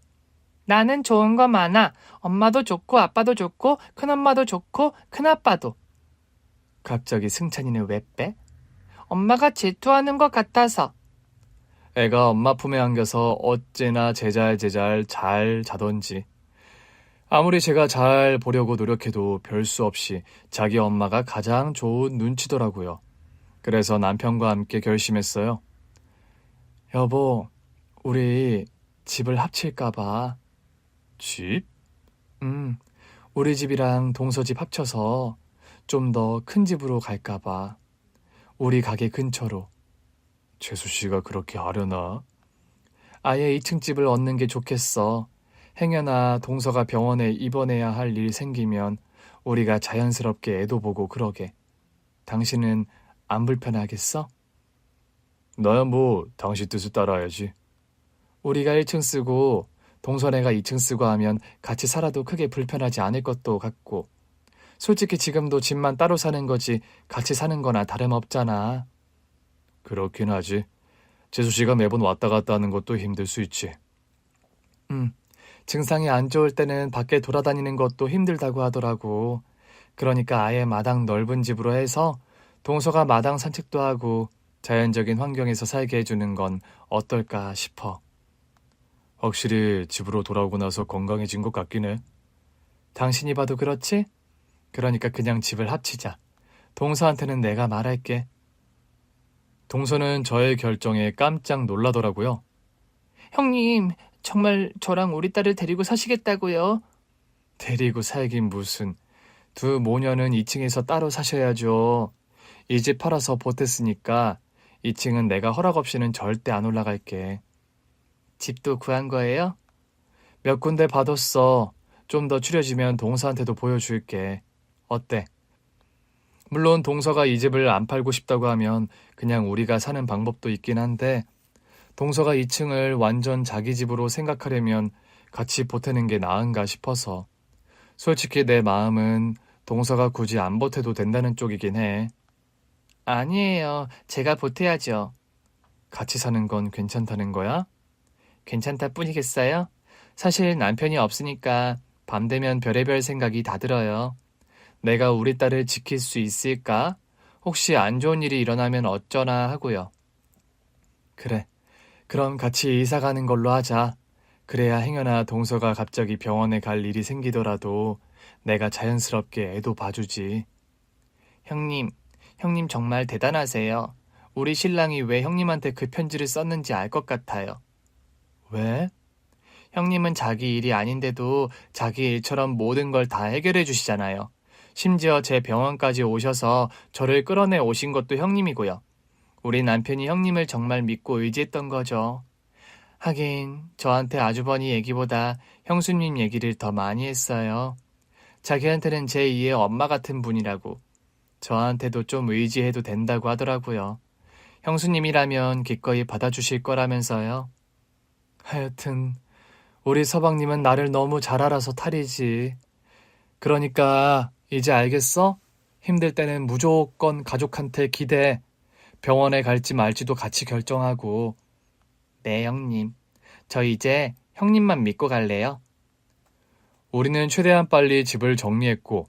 나는 좋은 거 많아. 엄마도 좋고 아빠도 좋고 큰엄마도 좋고 큰아빠도. 갑자기 승찬이는 왜 빼? 엄마가 질투하는 것 같아서. 애가 엄마 품에 안겨서 어째나 제잘제잘 잘 자던지. 아무리 제가 잘 보려고 노력해도 별 수 없이 자기 엄마가 가장 좋은 눈치더라고요. 그래서 남편과 함께 결심했어요. 여보, 우리 집을 합칠까 봐. 집? 우리 집이랑 동서 집 합쳐서 좀 더 큰 집으로 갈까 봐. 우리 가게 근처로. 재수 씨가 그렇게 하려나? 아예 2층 집을 얻는 게 좋겠어. 행여나 동서가 병원에 입원해야 할 일 생기면 우리가 자연스럽게 애도 보고 그러게. 당신은 안 불편하겠어? 나야 뭐 당신 뜻을 따라야지. 우리가 1층 쓰고 동서네가 2층 쓰고 하면 같이 살아도 크게 불편하지 않을 것도 같고. 솔직히 지금도 집만 따로 사는 거지 같이 사는 거나 다름없잖아. 그렇긴 하지. 재수 씨가 매번 왔다 갔다 하는 것도 힘들 수 있지. 증상이 안 좋을 때는 밖에 돌아다니는 것도 힘들다고 하더라고. 그러니까 아예 마당 넓은 집으로 해서 동서가 마당 산책도 하고 자연적인 환경에서 살게 해주는 건 어떨까 싶어. 확실히 집으로 돌아오고 나서 건강해진 것 같긴 해. 당신이 봐도 그렇지? 그러니까 그냥 집을 합치자. 동서한테는 내가 말할게. 동서는 저의 결정에 깜짝 놀라더라고요. 형님, 정말 저랑 우리 딸을 데리고 사시겠다고요? 데리고 살긴 무슨. 두 모녀는 2층에서 따로 사셔야죠. 이 집 팔아서 보탰으니까 2층은 내가 허락 없이는 절대 안 올라갈게. 집도 구한 거예요? 몇 군데 받았어. 좀 더 추려지면 동서한테도 보여줄게. 어때? 물론 동서가 이 집을 안 팔고 싶다고 하면 그냥 우리가 사는 방법도 있긴 한데 동서가 2층을 완전 자기 집으로 생각하려면 같이 보태는 게 나은가 싶어서. 솔직히 내 마음은 동서가 굳이 안 보태도 된다는 쪽이긴 해. 아니에요. 제가 보태야죠. 같이 사는 건 괜찮다는 거야? 괜찮다 뿐이겠어요? 사실 남편이 없으니까 밤 되면 별의별 생각이 다 들어요. 내가 우리 딸을 지킬 수 있을까? 혹시 안 좋은 일이 일어나면 어쩌나 하고요. 그래. 그럼 같이 이사 가는 걸로 하자. 그래야 행여나 동서가 갑자기 병원에 갈 일이 생기더라도 내가 자연스럽게 애도 봐주지. 형님 정말 대단하세요. 우리 신랑이 왜 형님한테 그 편지를 썼는지 알 것 같아요. 왜? 형님은 자기 일이 아닌데도 자기 일처럼 모든 걸 다 해결해 주시잖아요. 심지어 제 병원까지 오셔서 저를 끌어내 오신 것도 형님이고요. 우리 남편이 형님을 정말 믿고 의지했던 거죠. 하긴 저한테 아주버니 얘기보다 형수님 얘기를 더 많이 했어요. 자기한테는 제2의 엄마 같은 분이라고. 저한테도 좀 의지해도 된다고 하더라고요. 형수님이라면 기꺼이 받아주실 거라면서요. 하여튼 우리 서방님은 나를 너무 잘 알아서 탈이지. 그러니까 이제 알겠어? 힘들 때는 무조건 가족한테 기대. 병원에 갈지 말지도 같이 결정하고. 네, 형님. 저 이제 형님만 믿고 갈래요. 우리는 최대한 빨리 집을 정리했고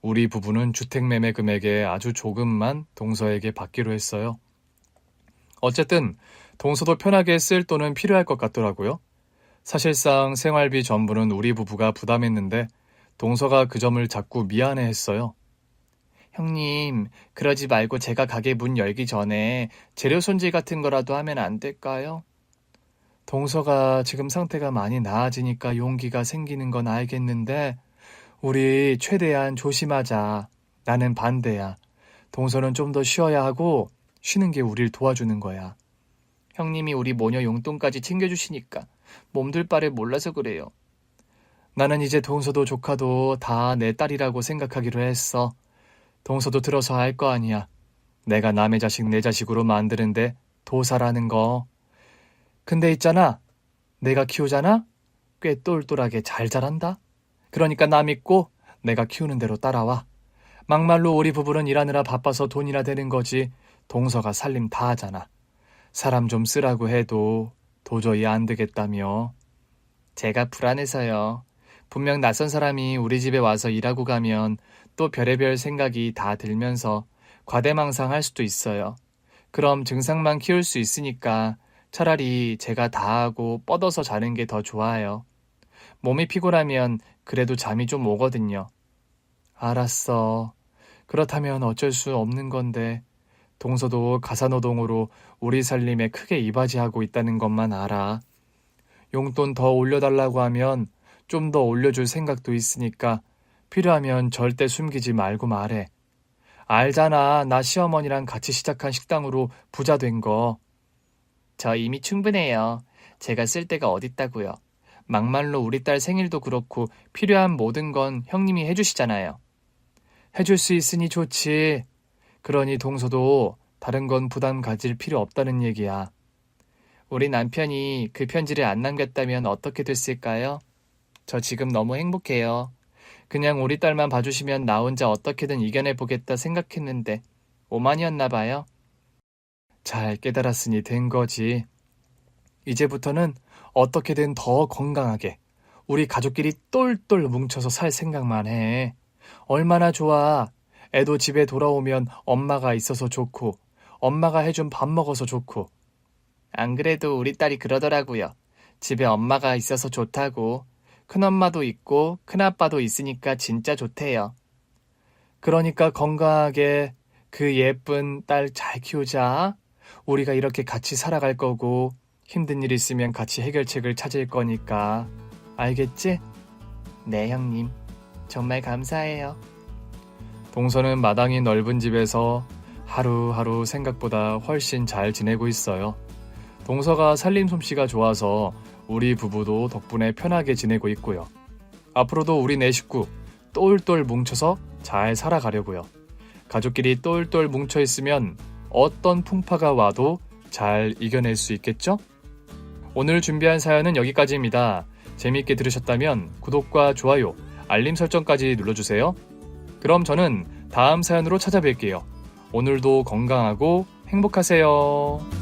우리 부부는 주택매매 금액의 아주 조금만 동서에게 받기로 했어요. 어쨌든 동서도 편하게 쓸 돈은 필요할 것 같더라고요. 사실상 생활비 전부는 우리 부부가 부담했는데 동서가 그 점을 자꾸 미안해했어요. 형님, 그러지 말고 제가 가게 문 열기 전에 재료 손질 같은 거라도 하면 안 될까요? 동서가 지금 상태가 많이 나아지니까 용기가 생기는 건 알겠는데 우리 최대한 조심하자. 나는 반대야. 동서는 좀 더 쉬어야 하고 쉬는 게 우릴 도와주는 거야. 형님이 우리 모녀 용돈까지 챙겨주시니까 몸둘 바를 몰라서 그래요. 나는 이제 동서도 조카도 다 내 딸이라고 생각하기로 했어. 동서도 들어서 알 거 아니야. 내가 남의 자식 내 자식으로 만드는데 도사라는 거. 근데 있잖아. 내가 키우잖아? 꽤 똘똘하게 잘 자란다. 그러니까 나 믿고 내가 키우는 대로 따라와. 막말로 우리 부부는 일하느라 바빠서 돈이나 되는 거지. 동서가 살림 다 하잖아. 사람 좀 쓰라고 해도 도저히 안 되겠다며. 제가 불안해서요. 분명 낯선 사람이 우리 집에 와서 일하고 가면 또 별의별 생각이 다 들면서 과대망상할 수도 있어요. 그럼 증상만 키울 수 있으니까 차라리 제가 다 하고 뻗어서 자는 게 더 좋아요. 몸이 피곤하면 그래도 잠이 좀 오거든요. 알았어. 그렇다면 어쩔 수 없는 건데 동서도 가사노동으로 우리 살림에 크게 이바지하고 있다는 것만 알아. 용돈 더 올려달라고 하면 좀 더 올려줄 생각도 있으니까 필요하면 절대 숨기지 말고 말해. 알잖아, 나 시어머니랑 같이 시작한 식당으로 부자 된 거. 저 이미 충분해요. 제가 쓸 데가 어딨다고요. 막말로 우리 딸 생일도 그렇고 필요한 모든 건 형님이 해주시잖아요. 해줄 수 있으니 좋지. 그러니 동서도 다른 건 부담 가질 필요 없다는 얘기야. 우리 남편이 그 편지를 안 남겼다면 어떻게 됐을까요? 저 지금 너무 행복해요. 그냥 우리 딸만 봐주시면 나 혼자 어떻게든 이겨내보겠다 생각했는데 오만이었나 봐요. 잘 깨달았으니 된 거지. 이제부터는 어떻게든 더 건강하게 우리 가족끼리 똘똘 뭉쳐서 살 생각만 해. 얼마나 좋아. 애도 집에 돌아오면 엄마가 있어서 좋고 엄마가 해준 밥 먹어서 좋고. 안 그래도 우리 딸이 그러더라고요. 집에 엄마가 있어서 좋다고. 큰엄마도 있고 큰아빠도 있으니까 진짜 좋대요. 그러니까 건강하게 그 예쁜 딸 잘 키우자. 우리가 이렇게 같이 살아갈 거고 힘든 일 있으면 같이 해결책을 찾을 거니까. 알겠지? 네, 형님. 정말 감사해요. 동서는 마당이 넓은 집에서 하루하루 생각보다 훨씬 잘 지내고 있어요. 동서가 살림 솜씨가 좋아서 우리 부부도 덕분에 편하게 지내고 있고요. 앞으로도 우리 네 식구 똘똘 뭉쳐서 잘 살아가려고요. 가족끼리 똘똘 뭉쳐 있으면 어떤 풍파가 와도 잘 이겨낼 수 있겠죠? 오늘 준비한 사연은 여기까지입니다. 재미있게 들으셨다면 구독과 좋아요, 알림 설정까지 눌러주세요. 그럼 저는 다음 사연으로 찾아뵐게요. 오늘도 건강하고 행복하세요.